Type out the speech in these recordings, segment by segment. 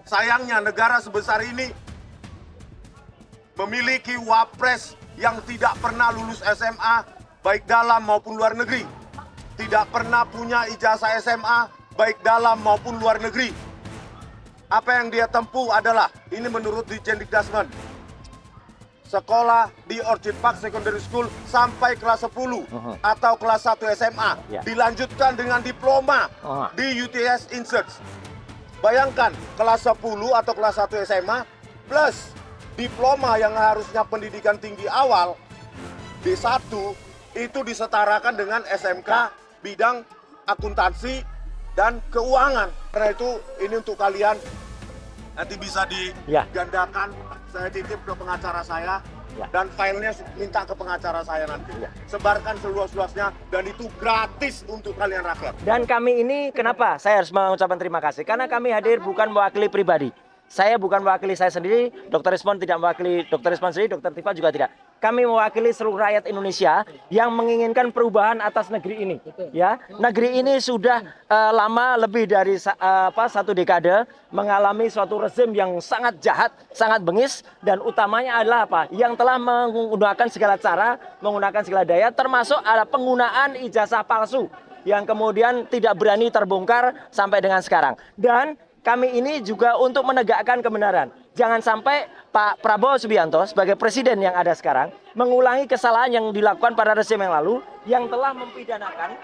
Sayangnya negara sebesar ini memiliki wapres yang tidak pernah lulus SMA baik dalam maupun luar negeri. Tidak pernah punya ijazah SMA baik dalam maupun luar negeri. Apa yang dia tempuh adalah, ini menurut Ditjen Dikdasmen, sekolah di Orchid Park Secondary School sampai kelas 10 atau kelas 1 SMA. Dilanjutkan dengan diploma di UTS Insearch. Bayangkan, kelas 10 atau kelas 1 SMA plus diploma yang harusnya pendidikan tinggi awal D1 itu disetarakan dengan SMK bidang akuntansi dan keuangan. Karena itu ini untuk kalian nanti bisa digandakan. Saya titip ke pengacara saya dan filenya minta ke pengacara saya nanti. Sebarkan seluas-luasnya dan itu gratis untuk kalian rakyat. Dan kami ini kenapa saya harus mengucapkan terima kasih? Karena kami hadir bukan mewakili pribadi. Saya bukan mewakili saya sendiri, Dr. Rismon tidak mewakili Dr. Rismon sendiri, Dr. Tifa juga tidak. Kami mewakili seluruh rakyat Indonesia yang menginginkan perubahan atas negeri ini. Ya, negeri ini sudah lama lebih dari satu dekade mengalami suatu rezim yang sangat jahat, sangat bengis, dan utamanya adalah apa? Yang telah menggunakan segala cara, menggunakan segala daya, termasuk ada penggunaan ijazah palsu yang kemudian tidak berani terbongkar sampai dengan sekarang. Dan kami ini juga untuk menegakkan kebenaran. Jangan sampai Pak Prabowo Subianto sebagai presiden yang ada sekarang mengulangi kesalahan yang dilakukan pada rezim yang lalu yang telah mempidanakan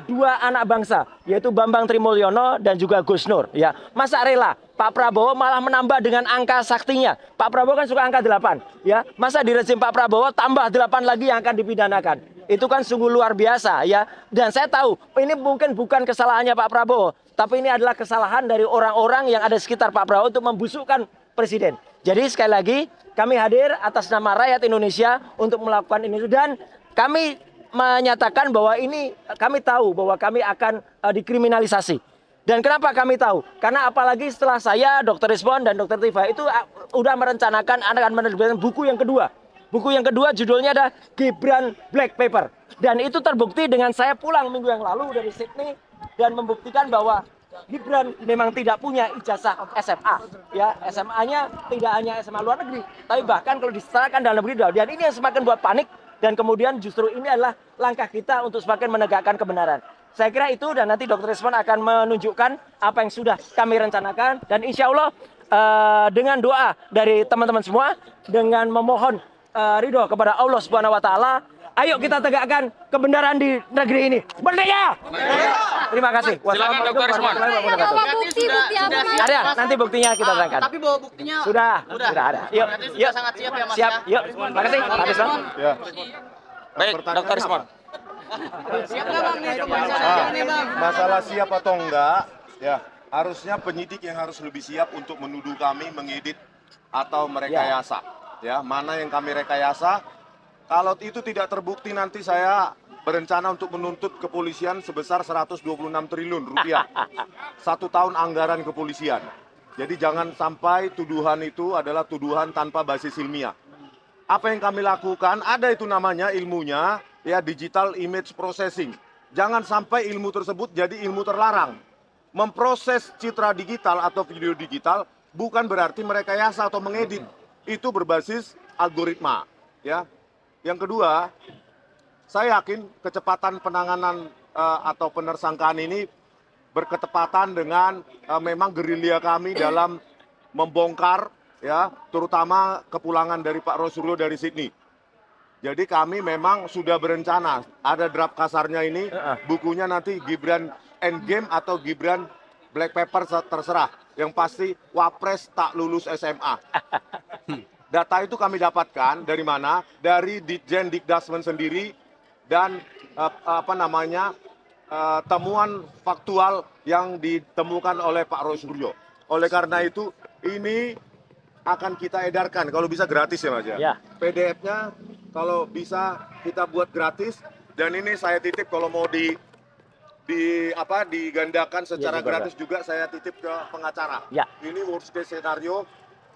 dua anak bangsa, yaitu Bambang Trimulyono dan juga Gus Nur. Ya, masa rela Pak Prabowo malah menambah dengan angka saktinya. Pak Prabowo kan suka angka 8, ya. Masa di rezim Pak Prabowo tambah 8 lagi yang akan dipidanakan. Itu kan sungguh luar biasa, ya. Dan saya tahu ini mungkin bukan kesalahannya Pak Prabowo, tapi ini adalah kesalahan dari orang-orang yang ada di sekitar Pak Prabowo untuk membusukkan presiden. Jadi sekali lagi kami hadir atas nama rakyat Indonesia untuk melakukan ini, dan kami menyatakan bahwa ini kami tahu bahwa kami akan dikriminalisasi. Dan kenapa kami tahu? Karena apalagi setelah saya, Dr. Rismon dan Dr. Tifa itu udah merencanakan akan menerbitkan buku yang kedua. Buku yang kedua judulnya ada Gibran Black Paper. Dan itu terbukti dengan saya pulang minggu yang lalu dari Sydney dan membuktikan bahwa Gibran memang tidak punya ijazah SMA. Ya, SMA-nya tidak hanya SMA luar negeri, tapi bahkan kalau disetarakan dalam negeri. Dan ini yang semakin buat panik, dan kemudian justru ini adalah langkah kita untuk semakin menegakkan kebenaran. Saya kira itu, dan nanti Dr. Rismon akan menunjukkan apa yang sudah kami rencanakan, dan insya Allah dengan doa dari teman-teman semua, dengan memohon ridho kepada Allah Subhanahu Wa Taala, ayo kita tegakkan kebenaran di negeri ini. Merdeka! Terima kasih. Wassalamualaikum warahmatullahi wabarakatuh. Ada, nanti buktinya kita terangkan. Tapi bawa buktinya sudah ada. Yuk, sudah sangat siap ya Mas. Siap, yuk. Terima kasih, Pak Rismon. Ya. Baik, Dr. Rismon. Siap nggak Bang nih pembicaraan ini Bang? Masalah siap atau enggak, ya harusnya penyidik yang harus lebih siap untuk menuduh kami mengedit atau merekayasa. Ya, mana yang kami rekayasa? Kalau itu tidak terbukti, nanti saya berencana untuk menuntut kepolisian sebesar 126 triliun rupiah. 1 tahun anggaran kepolisian. Jadi jangan sampai tuduhan itu adalah tuduhan tanpa basis ilmiah. Apa yang kami lakukan, ada itu namanya ilmunya, ya, digital image processing. Jangan sampai ilmu tersebut jadi ilmu terlarang. Memproses citra digital atau video digital bukan berarti merekayasa atau mengedit. Itu berbasis algoritma, ya. Yang kedua, saya yakin kecepatan penanganan atau penersangkaan ini berketepatan dengan memang gerilya kami dalam membongkar, ya, terutama kepulangan dari Pak Rosuryo dari Sydney. Jadi kami memang sudah berencana, ada draft kasarnya ini, bukunya nanti Gibran Endgame atau Gibran Black Paper terserah. Yang pasti Wapres tak lulus SMA. Data itu kami dapatkan dari mana? Dari Ditjen Dikdasmen sendiri dan temuan faktual yang ditemukan oleh Pak Rosuryo. Oleh karena itu ini akan kita edarkan, kalau bisa gratis ya Mas ya. PDF-nya kalau bisa kita buat gratis, dan ini saya titip kalau mau digandakan secara gratis juga saya titip ke pengacara. Ini worst case scenario,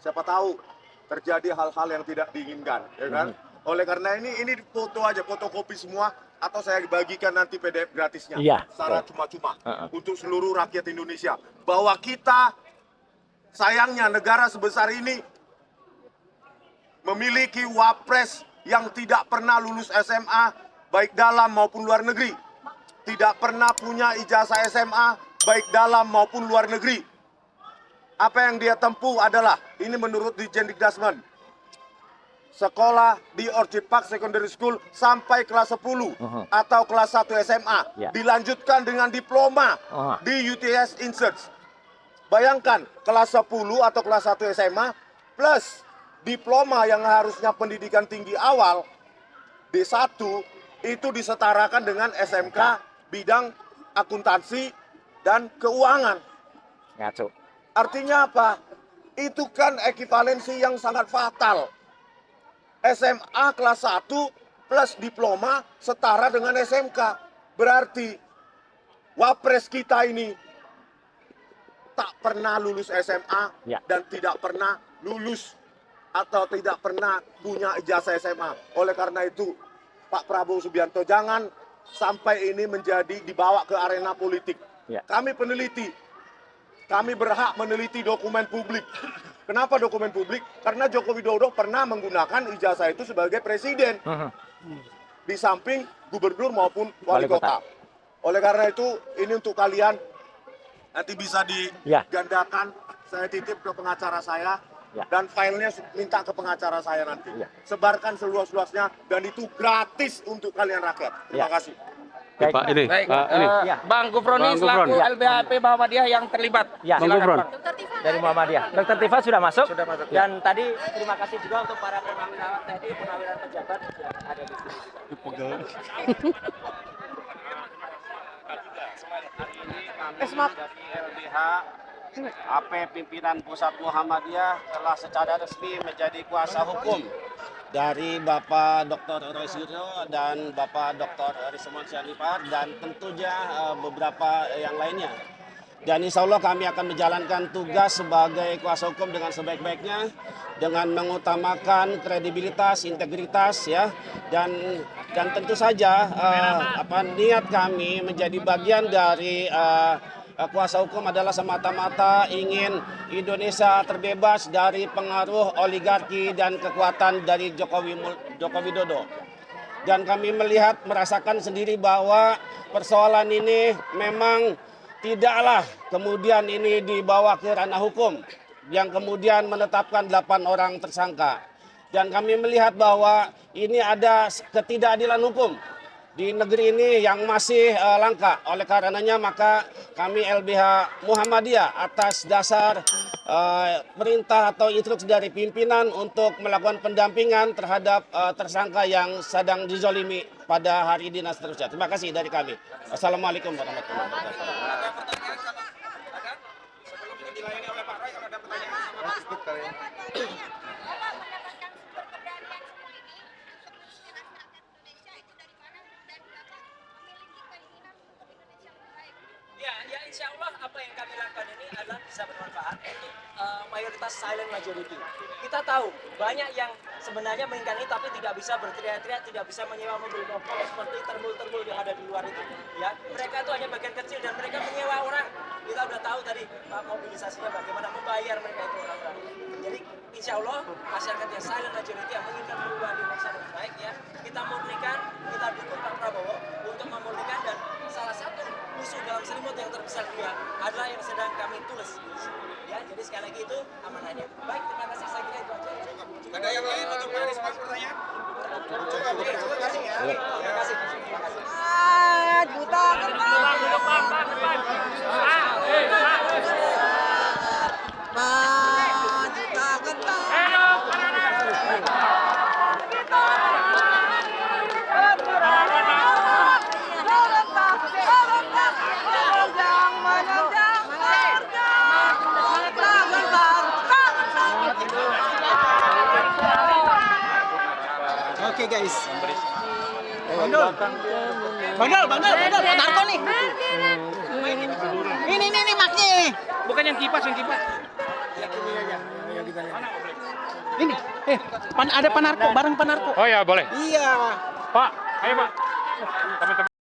siapa tahu terjadi hal-hal yang tidak diinginkan, ya kan? Oleh karena ini foto aja, fotokopi semua, atau saya bagikan nanti PDF gratisnya secara cuma-cuma untuk seluruh rakyat Indonesia, bahwa kita Sayangnya negara sebesar ini memiliki wapres yang tidak pernah lulus SMA baik dalam maupun luar negeri. Tidak pernah punya ijazah SMA baik dalam maupun luar negeri. Apa yang dia tempuh adalah, ini menurut Dirjen Dikdasmen, sekolah di Orchid Park Secondary School sampai kelas 10 atau kelas 1 SMA. Ya. Dilanjutkan dengan diploma di UTS Insearch. Bayangkan, kelas 10 atau kelas 1 SMA plus diploma yang harusnya pendidikan tinggi awal D1 itu disetarakan dengan SMK bidang akuntansi dan keuangan. Ngaco. Artinya apa? Itu kan ekivalensi yang sangat fatal. SMA kelas 1 plus diploma setara dengan SMK. Berarti wapres kita ini tak pernah lulus SMA dan tidak pernah lulus atau tidak pernah punya ijazah SMA. Oleh karena itu, Pak Prabowo Subianto, jangan sampai ini menjadi dibawa ke arena politik. Kami peneliti, kami berhak meneliti dokumen publik. Kenapa dokumen publik? Karena Joko Widodo pernah menggunakan ijazah itu sebagai presiden. Di samping gubernur maupun wali kota. Oleh karena itu, ini untuk kalian, nanti bisa digandakan, saya titip ke pengacara saya, dan filenya minta ke pengacara saya nanti. Sebarkan seluas-luasnya, dan itu gratis untuk kalian rakyat. Terima kasih. Pak, ini. Bang Gufroni selaku LBHP Muhammadiyah yang terlibat. Bang Gufron. Dari Muhammadiyah. Dr. Tifa sudah masuk. Dan tadi terima kasih juga untuk para purnawirawan TNI, purnawirawan pejabat yang ada di sini. Dari LBH AP pimpinan pusat Muhammadiyah telah secara resmi menjadi kuasa hukum dari Bapak Dr. Roy Suryo dan Bapak Dr. Rismon Syarifat dan tentunya beberapa yang lainnya. Dan insya Allah kami akan menjalankan tugas sebagai kuasa hukum dengan sebaik-baiknya, dengan mengutamakan kredibilitas, integritas, ya, dan tentu saja niat kami menjadi bagian dari kuasa hukum adalah semata-mata ingin Indonesia terbebas dari pengaruh oligarki dan kekuatan dari Joko Widodo. Dan kami merasakan sendiri bahwa persoalan ini memang tidaklah kemudian ini dibawa ke ranah hukum yang kemudian menetapkan 8 orang tersangka. Dan kami melihat bahwa ini ada ketidakadilan hukum di negeri ini yang masih langka. Oleh karenanya maka kami LBH Muhammadiyah atas dasar perintah atau instruksi dari pimpinan untuk melakukan pendampingan terhadap tersangka yang sedang dizolimi pada hari ini dan seterusnya. Terima kasih dari kami. Assalamualaikum warahmatullahi wabarakatuh. Ya insya Allah apa yang kami lakukan ini adalah bisa bermanfaat untuk mayoritas silent majority. Kita tahu banyak yang sebenarnya menginginkan ini tapi tidak bisa berteriak-teriak, tidak bisa menyewa mobil golf seperti terbul-terbul yang ada di luar itu. Ya, mereka itu hanya bagian kecil dan mereka menyewa orang. Kita udah tahu tadi mobilisasinya bagaimana membayar mereka itu orang-orang. Jadi insya Allah masyarakat yang silent majority yang menginginkan perubahan di Indonesia lebih baik, ya, kita murnikan, kita dukung Pak Prabowo untuk memurnikan. Dan salah satu musuh dalam selimut yang terbesar dia adalah yang sedang kami tulis. Ya, jadi sekali lagi itu amanahnya. Baik, terima kasih, saya kira itu aja. Ada yang lain untuk Pak Risman pertanyaan? Terima kasih ya. Terima kasih. Juta kentang. Juta kentang. Oke guys. Bang Dol, Pak Narko nih. Ini maknya ini. Bukan yang kipas, yang kipas. Ini, ada Pak Narko, bareng Pak Narko. Oh ya, boleh. Iya. Pak, ayo Pak. Teman-teman.